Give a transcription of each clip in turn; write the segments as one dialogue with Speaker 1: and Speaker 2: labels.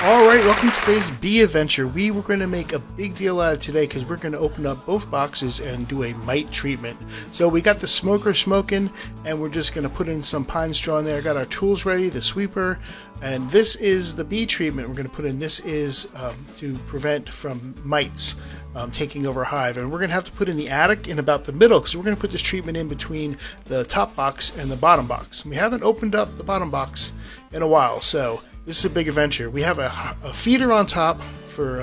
Speaker 1: Alright, welcome to today's bee adventure. We were going to make a big deal out of today because we're going to open up both boxes and do a mite treatment. So we got the smoker smoking and we're just going to put in some pine straw in there. Got our tools ready, the sweeper, and this is the bee treatment we're going to put in. This is to prevent from mites taking over hive, and we're going to have to put in the attic in about the middle because we're going to put this treatment in between the top box and the bottom box. We haven't opened up the bottom box in a while, so this is a big adventure. We have a feeder on top for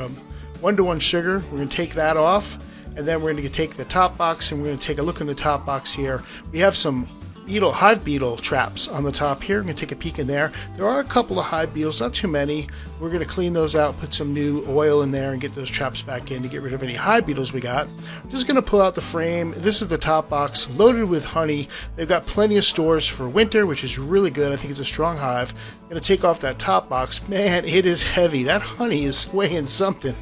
Speaker 1: 1-to-1 sugar. We're going to take that off, and then we're going to take the top box and we're going to take a look in the top box here. We have some hive beetle traps on the top here. We're going to take a peek in there. There are a couple of hive beetles, not too many. We're going to clean those out, put some new oil in there, and get those traps back in to get rid of any hive beetles we got. I'm just going to pull out the frame. This is the top box, loaded with honey. They've got plenty of stores for winter, which is really good. I think it's a strong hive. I'm going to take off that top box. Man, it is heavy. That honey is weighing something.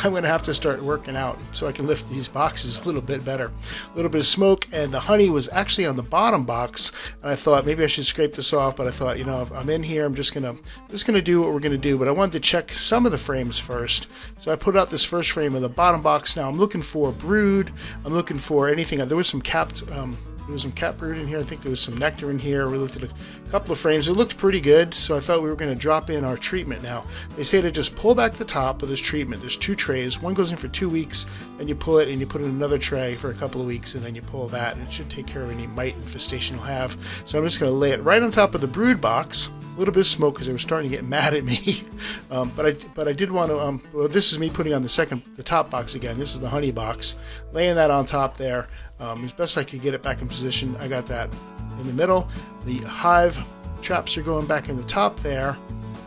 Speaker 1: I'm going to have to start working out so I can lift these boxes a little bit better. A little bit of smoke, and the honey was actually on the bottom box, and I thought maybe I should scrape this off, but I thought, you know, if I'm in here, I'm just gonna do what we're gonna do. But I wanted to check some of the frames first, so I put out this first frame of the bottom box. Now I'm looking for brood. I'm looking for anything. There was some capped brood in here. I think there was some nectar in here. We looked at a couple of frames. It looked pretty good, so I thought we were going to drop in our treatment. Now they say to just pull back the top of this treatment. There's 2 trays. One goes in for 2 weeks, and you pull it and you put in another tray for a couple of weeks, and then you pull that, and it should take care of any mite infestation you'll have. So I'm just going to lay it right on top of the brood box. A little bit of smoke because they were starting to get mad at me, but I did want to. Well, this is me putting on the top box again. This is the honey box, laying that on top there as best I could get it back in position. I got that in the middle. The hive traps are going back in the top there,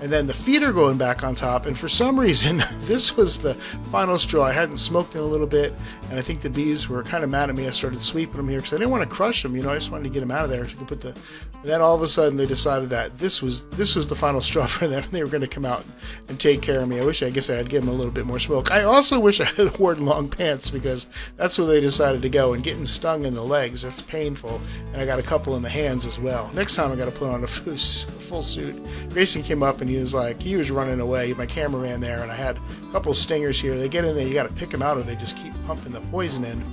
Speaker 1: and then the feeder going back on top. And for some reason, this was the final straw. I hadn't smoked in a little bit, and I think the bees were kind of mad at me. I started sweeping them here because I didn't want to crush them. You know, I just wanted to get them out of there. So I could and then all of a sudden, they decided that this was the final straw for them. They were going to come out and take care of me. I guess I had given them a little bit more smoke. I also wish I had worn long pants because that's where they decided to go. And getting stung in the legs, that's painful. And I got a couple in the hands as well. Next time, I got to put on a full suit. Grayson came up and he was running away. My cameraman there, and I had a couple of stingers here. They get in there, you got to pick them out, or they just keep pumping the poison in.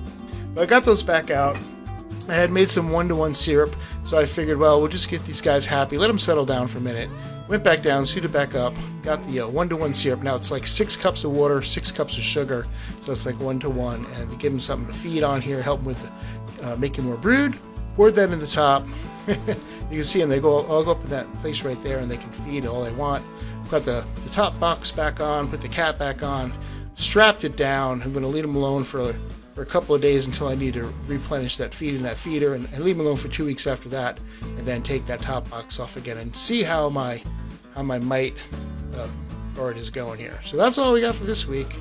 Speaker 1: But I got those back out. I had made some 1-to-1 syrup, so I figured, well, we'll just get these guys happy, let them settle down for a minute. Went back down, suited back up, got the 1-to-1 syrup. Now it's like 6 cups of water, 6 cups of sugar, so it's like 1-to-1, and we give them something to feed on here, help them with making more brood. Poured that in the top. You can see them, they all go up in that place right there, and they can feed all they want. Got the top box back on, put the cap back on, strapped it down. I'm going to leave them alone for a couple of days until I need to replenish that feed in that feeder, and leave them alone for 2 weeks after that, and then take that top box off again and see how my mite guard is going here. So that's all we got for this week.